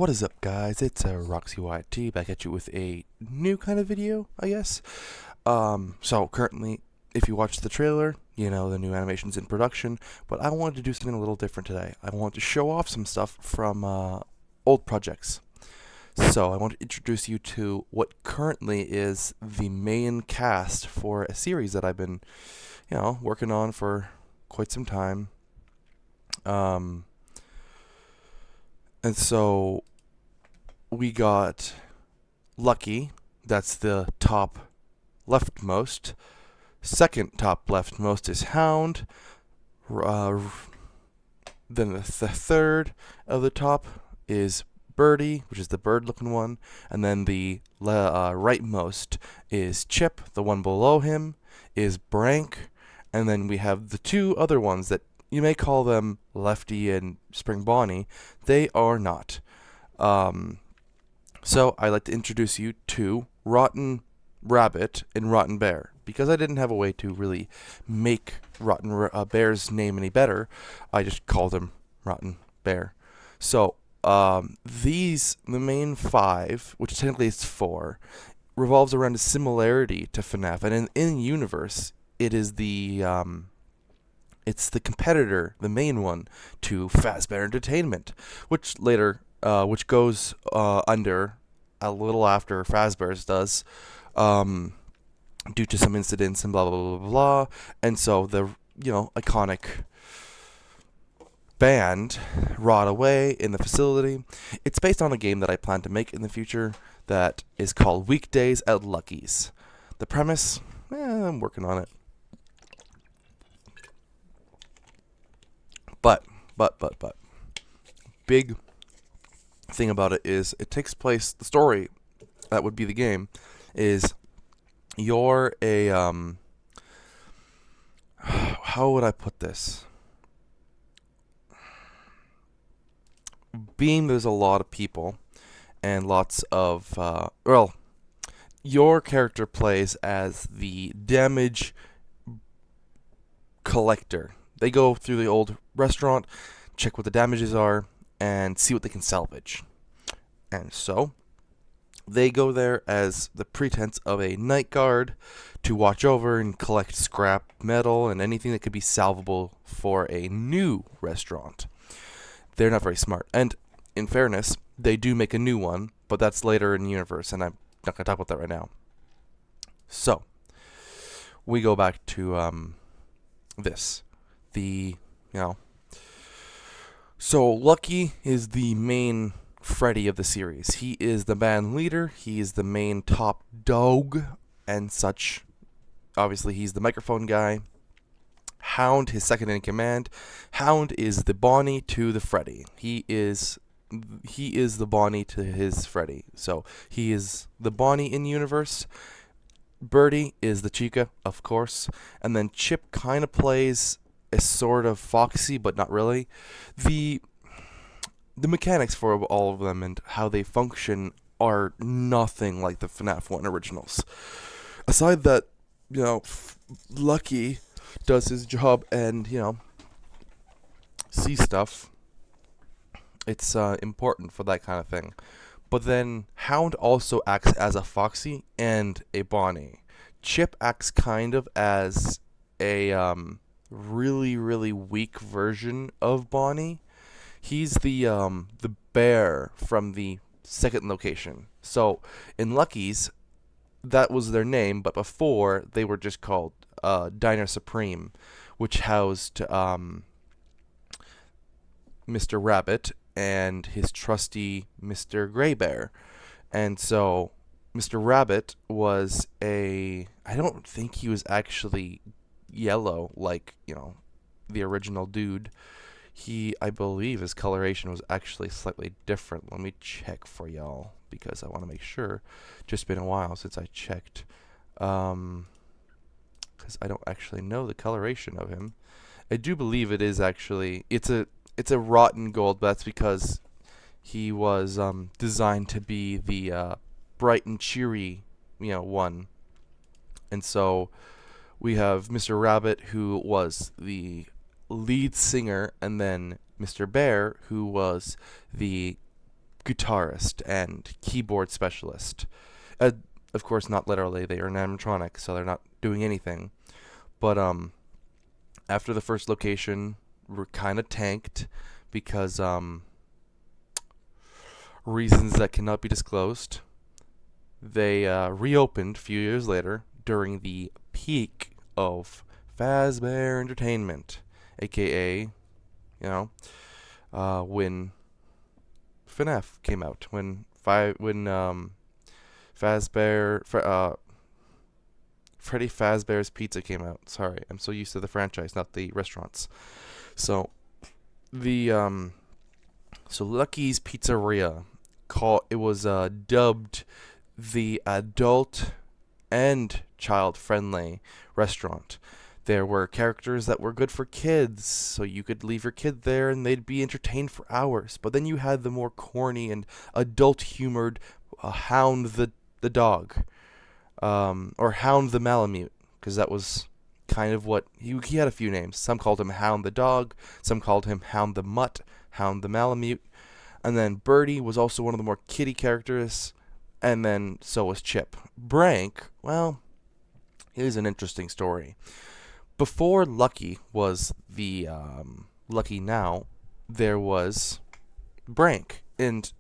What is up, guys? It's Erroxxy-Wolf back at you with a new kind of video, I guess. So currently, if you watch the trailer, you know the new animation's in production, but I wanted to do something a little different today. I want to show off some stuff from old projects. So I want to introduce you to what currently is the main cast for a series that I've been, working on for quite some time. And so we got Lucky, that's the top leftmost. Second top leftmost is Hound. Then the third of the top is Birdie, which is the bird-looking one. And then the rightmost is Chip. The one below him is Brank. And then we have the two other ones that you may call them Lefty and Spring Bonnie. They are not. So I'd like to introduce you to Rotten Rabbit and Rotten Bear. Because I didn't have a way to really make Rotten Bear's name any better, I just called him Rotten Bear. So the main five, which technically is four, revolves around a similarity to FNAF. And in universe, it is it's the competitor, the main one, to Fazbear Entertainment, which which goes under a little after Fazbear's does, due to some incidents and blah blah blah blah blah. And so the iconic band rot away in the facility. It's based on a game that I plan to make in the future that is called Weekdays at Lucky's. The premise, I'm working on it. But, big thing about it is it takes place, the story that would be the game is you're a, how would I put this? Being there's a lot of people and lots of, your character plays as the damage collector. They go through the old restaurant, check what the damages are, and see what they can salvage. And so, they go there as the pretense of a night guard to watch over and collect scrap metal and anything that could be salvable for a new restaurant. They're not very smart. And, in fairness, they do make a new one, but that's later in the universe, and I'm not going to talk about that right now. So, we go back to this. So Lucky is the main Freddy of the series. He is the band leader. He is the main top dog and such. Obviously, he's the microphone guy. Hound, his second in command. Hound is the Bonnie to the Freddy. He is the Bonnie to his Freddy. So he is the Bonnie in universe. Birdie is the Chica, of course. And then Chip kind of plays a sort of Foxy, but not really. The mechanics for all of them and how they function are nothing like the FNAF 1 originals. Aside that, Lucky does his job and, sees stuff. It's important for that kind of thing. But then Hound also acts as a Foxy and a Bonnie. Chip acts kind of as a really, really weak version of Bonnie. He's the bear from the second location. So in Lucky's, that was their name, but before they were just called Diner Supreme, which housed Mr. Rabbit and his trusty Mr. Gray Bear. And so Mr. Rabbit was I don't think he was actually yellow like, the original dude. I believe his coloration was actually slightly different. Let me check for y'all because I want to make sure. Just been a while since I checked. Because I don't actually know the coloration of him. I do believe it is actually, it's a rotten gold, but that's because he was designed to be the bright and cheery, one. And so we have Mr. Rabbit, who was the lead singer, and then Mr. Bear, who was the guitarist and keyboard specialist. Uh, of course, not literally. They are an animatronic, so they're not doing anything. But after the first location were kind of tanked because reasons that cannot be disclosed, they reopened a few years later during the peak of Fazbear Entertainment, aka, when FNAF came out, when Freddy Fazbear's Pizza came out. Sorry, I'm so used to the franchise, not the restaurants. So the so Lucky's Pizzeria, it was dubbed the adult and child friendly restaurant. There were characters that were good for kids, so you could leave your kid there and they'd be entertained for hours. But then you had the more corny and adult humored Hound the dog, or Hound the Malamute, because that was kind of what he had a few names. Some called him Hound the dog, some called him Hound the mutt, Hound the Malamute, and then Birdie was also one of the more kitty characters, and then so was Chip. Brank, well, is an interesting story. Before Lucky was the Lucky now, there was Brank, and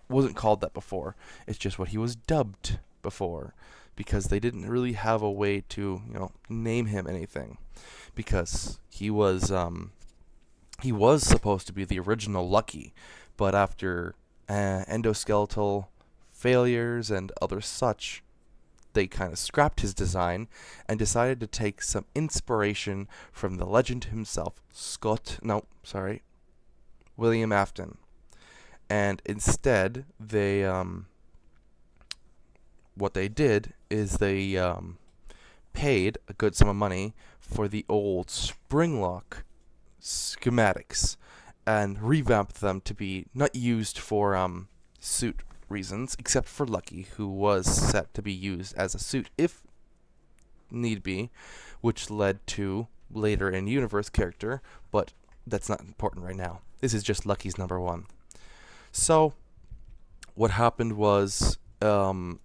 wasn't called that before. It's just what he was dubbed before, because they didn't really have a way to name him anything, because he was supposed to be the original Lucky, but after endoskeletal failures and other such, they kind of scrapped his design and decided to take some inspiration from the legend himself, William Afton. And instead, what they did is they paid a good sum of money for the old Springlock schematics and revamped them to be not used for suit reasons, except for Lucky, who was set to be used as a suit if need be, which led to later in universe character, but that's not important right now. This is just Lucky's number one. So what happened was Hound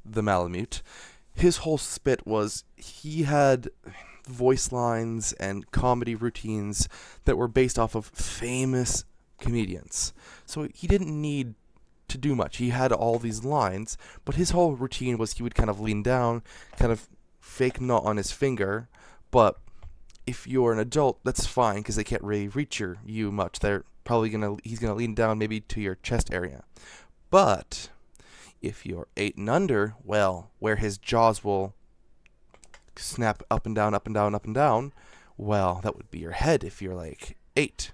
the Malamute, his whole spit was he had voice lines and comedy routines that were based off of famous comedians. So he didn't need to do much. He had all these lines, but his whole routine was he would kind of lean down, kind of fake knot on his finger, but if you're an adult, that's fine because they can't really reach you much. He's gonna lean down maybe to your chest area. But if you're 8 and under, well, where his jaws will snap up and down, up and down, up and down, well, that would be your head if you're like 8.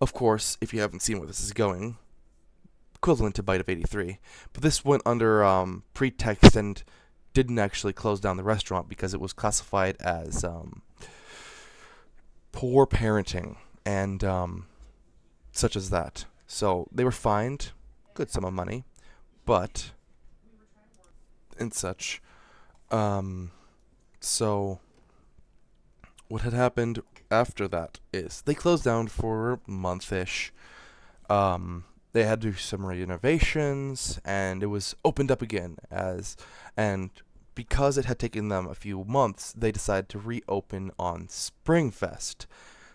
Of course, if you haven't seen where this is going, equivalent to Bite of 83. But this went under pretext and didn't actually close down the restaurant because it was classified as poor parenting and such as that. So they were fined good sum of money, but and such. So what had happened after that is they closed down for a month-ish. They had to do some renovations, and it was opened up again and because it had taken them a few months, they decided to reopen on Springfest.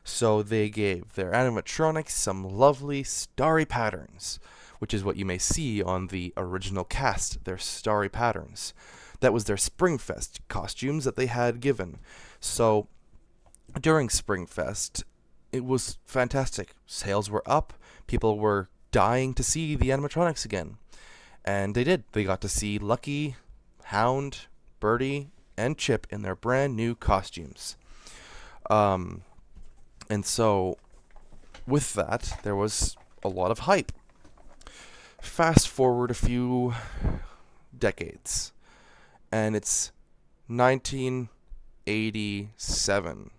So they gave their animatronics some lovely starry patterns, which is what you may see on the original cast, their starry patterns. That was their Springfest costumes that they had given. So during Springfest, it was fantastic. Sales were up. People were dying to see the animatronics again. And they did. They got to see Lucky, Hound, Birdie, and Chip in their brand new costumes. And so, with that, there was a lot of hype. Fast forward a few decades, and it's 1987,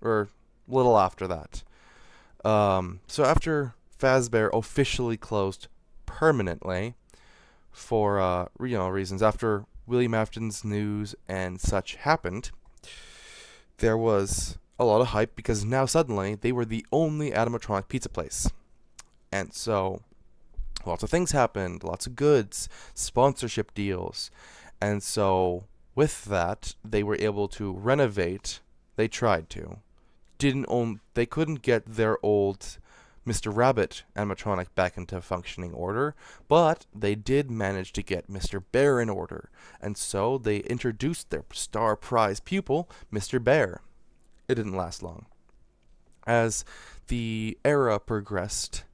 or a little after that. So after Fazbear officially closed permanently for reasons, after William Afton's news and such happened, there was a lot of hype because now suddenly they were the only animatronic pizza place. And so lots of things happened, lots of goods, sponsorship deals. And so with that, they were able to renovate. They tried to. They couldn't get their old Mr. Rabbit animatronic back into functioning order, but they did manage to get Mr. Bear in order. And so they introduced their star prize pupil, Mr. Bear. It didn't last long. As the era progressed,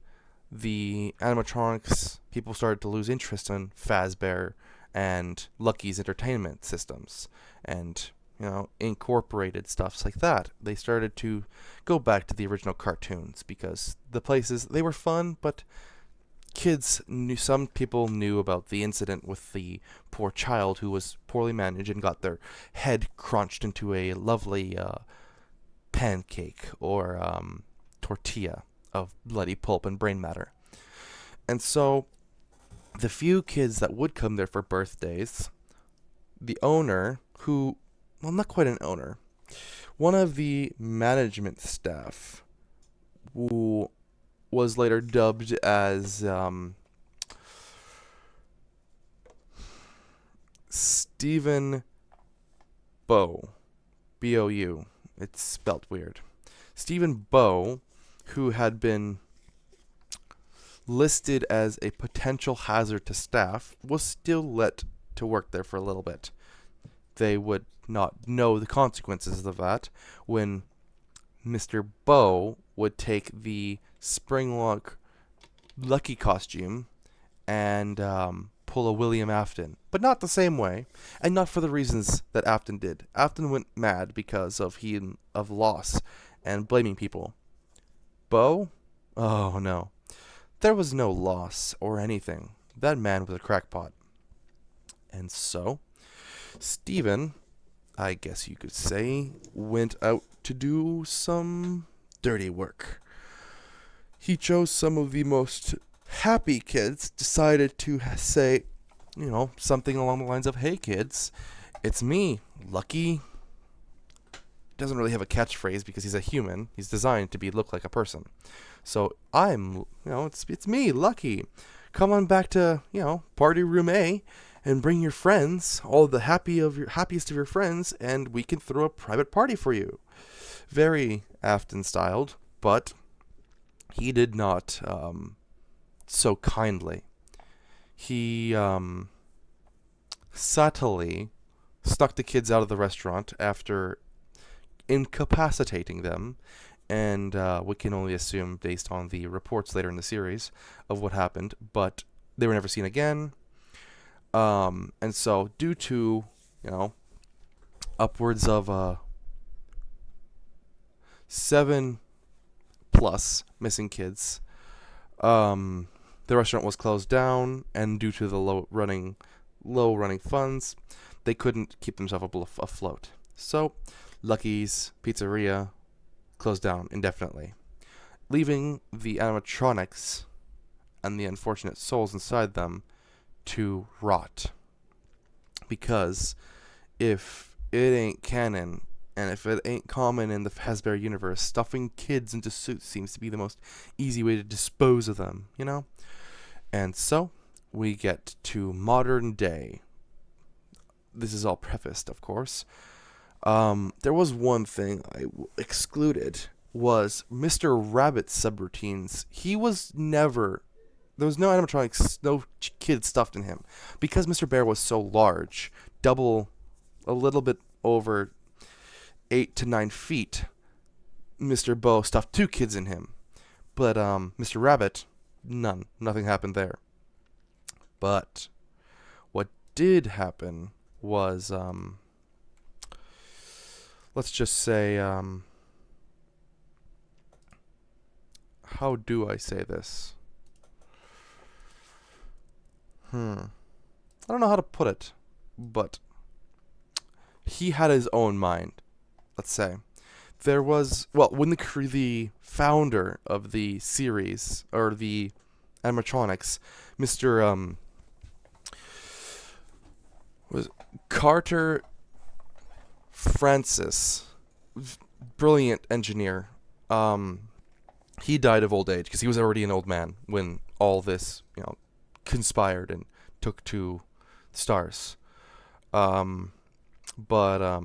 the animatronics people started to lose interest in Fazbear and Lucky's entertainment systems, and incorporated stuffs like that. They started to go back to the original cartoons because the places they were fun, but some people knew about the incident with the poor child who was poorly managed and got their head crunched into a lovely pancake or tortilla of bloody pulp and brain matter. And so the few kids that would come there for birthdays, the owner, who, well, not quite an owner, one of the management staff, who was later dubbed as Stephen Bow, B-O-U. It's spelt weird. Stephen Bow, who had been listed as a potential hazard to staff, was still let to work there for a little bit. They would not know the consequences of that when Mr. Bow would take the Springlock Lucky costume and pull a William Afton, but not the same way, and not for the reasons that Afton did. Afton went mad because of loss and blaming people. Bow? Oh no. There was no loss or anything. That man was a crackpot. And so, Stephen, I guess you could say, went out to do some dirty work. He chose some of the most happy kids, decided to say, something along the lines of, "Hey kids, it's me, Lucky." Doesn't really have a catchphrase because he's a human. He's designed to look like a person. So it's me, Lucky. Come on back to, party room A and bring your friends, all the happiest of your friends, and we can throw a private party for you. Very Afton styled, but he did not so kindly. He subtly snuck the kids out of the restaurant after incapacitating them, and we can only assume based on the reports later in the series of what happened, but they were never seen again. And so due to, upwards of 7 plus missing kids, the restaurant was closed down, and due to the low running funds, they couldn't keep themselves afloat. So Lucky's Pizzeria closed down indefinitely, leaving the animatronics and the unfortunate souls inside them to rot. Because if it ain't canon, and if it ain't common in the Fazbear universe, stuffing kids into suits seems to be the most easy way to dispose of them, And so, we get to modern day. This is all prefaced, of course. There was one thing I excluded, was Mr. Rabbit's subroutines. There was no animatronics, no kid stuffed in him. Because Mr. Bear was so large, a little bit over 8 to 9 feet, Mr. Bow stuffed 2 kids in him. But Mr. Rabbit, nothing happened there. But what did happen was, let's just say, how do I say this? I don't know how to put it, but he had his own mind, let's say. There was, when the founder of the series, or the animatronics, Mr. Was Carter Francis, brilliant engineer, he died of old age because he was already an old man when all this, conspired and took to the stars. Um, but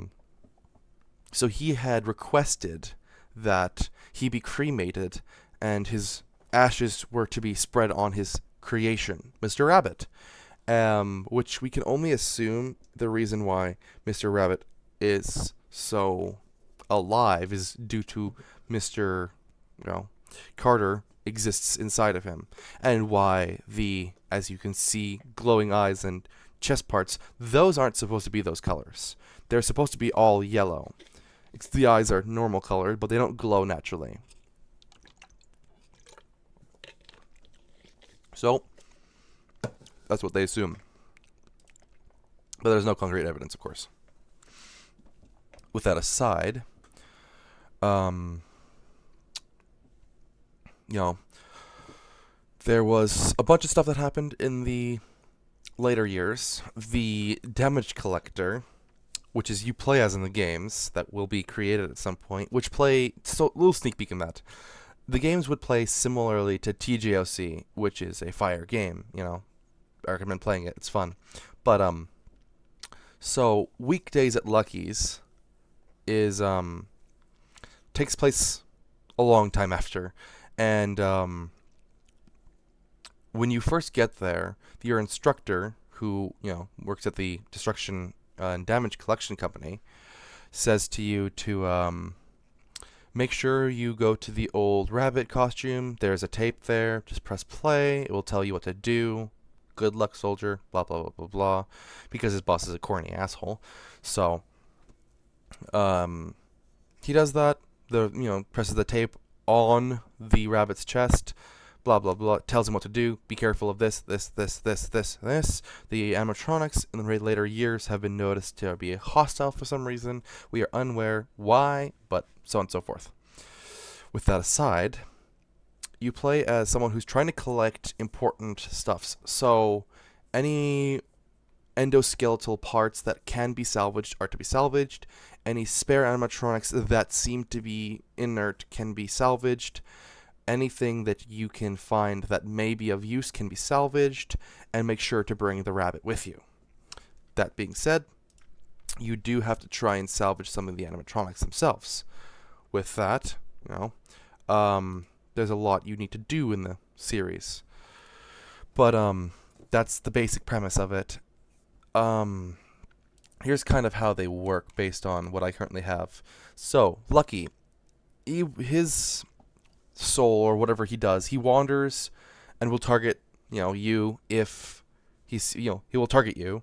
so he had requested that he be cremated and his ashes were to be spread on his creation, Mr. Rabbit. Which we can only assume the reason why Mr. Rabbit is so alive is due to Mr. Carter exists inside of him, and why as you can see, glowing eyes and chest parts, those aren't supposed to be those colors. They're supposed to be all yellow. The eyes are normal colored, but they don't glow naturally. So, that's what they assume. But there's no concrete evidence, of course. With that aside, um, there was a bunch of stuff that happened in the later years. The damage collector, which is you play as in the games that will be created at some point, so little sneak peek in that. The games would play similarly to TJOC, which is a fire game, I recommend playing it. It's fun. But so Weekdays at Lucky's is takes place a long time after, and when you first get there, your instructor, who works at the destruction and damage collection company, says to you to make sure you go to the old rabbit costume. There's a tape there. Just press play. It will tell you what to do. Good luck, soldier. Blah blah blah blah blah. Because his boss is a corny asshole. So, he does that. Presses the tape on the rabbit's chest. Blah blah blah. Tells him what to do. Be careful of this, this, this, this, this, this. The animatronics in the later years have been noticed to be hostile for some reason. We are unaware why, but so on and so forth. With that aside, you play as someone who's trying to collect important stuffs. So, any endoskeletal parts that can be salvaged are to be salvaged. Any spare animatronics that seem to be inert can be salvaged. Anything that you can find that may be of use can be salvaged, and make sure to bring the rabbit with you. That being said, you do have to try and salvage some of the animatronics themselves. With that, there's a lot you need to do in the series. But that's the basic premise of it. Here's kind of how they work based on what I currently have. So, Lucky, his soul or whatever he does, he wanders and will target, you if he will target you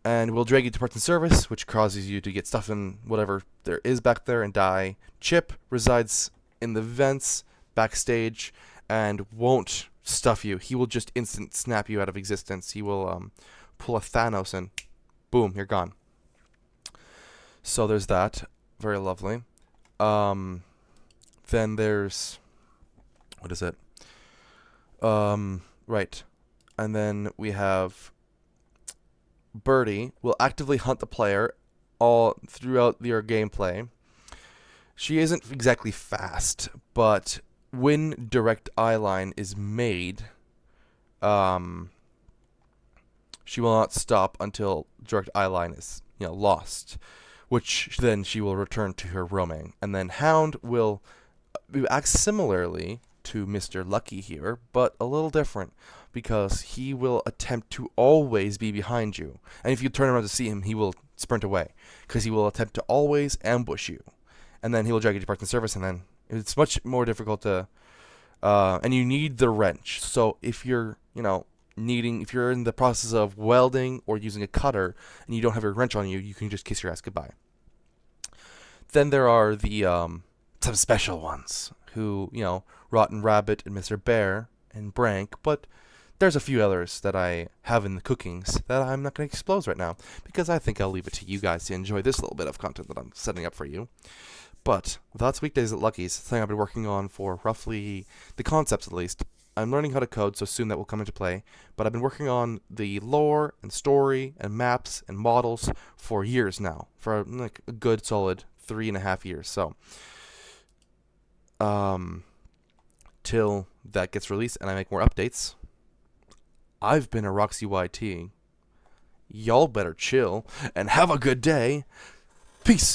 and will drag you to parts and service, which causes you to get stuff in whatever there is back there and die. Chip resides in the vents backstage and won't stuff you. He will just instant snap you out of existence. He will pull a Thanos and boom, you're gone. So there's that. Very lovely. Then there's, what is it? Right. And then we have Birdie will actively hunt the player all throughout your gameplay. She isn't exactly fast, but when direct eye line is made, she will not stop until direct eye line is, lost, which then she will return to her roaming. And then Hound will act similarly to Mr. Lucky here, but a little different, because he will attempt to always be behind you. And if you turn around to see him, he will sprint away, because he will attempt to always ambush you. And then he will drag you to parts and service, and then it's much more difficult to... and you need the wrench. So if you're, if you're in the process of welding or using a cutter, and you don't have your wrench on you, you can just kiss your ass goodbye. Then there are the, some special ones, who, Rotten Rabbit and Mr. Bear and Brank, but there's a few others that I have in the cookings that I'm not going to expose right now, because I think I'll leave it to you guys to enjoy this little bit of content that I'm setting up for you. But that's Weekdays at Lucky's, something I've been working on for roughly, the concepts at least. I'm learning how to code, so soon that will come into play, but I've been working on the lore and story and maps and models for years now, for a good solid 3.5 years. So, till that gets released and I make more updates, I've been Erroxxy-YT. Y'all better chill and have a good day. Peace.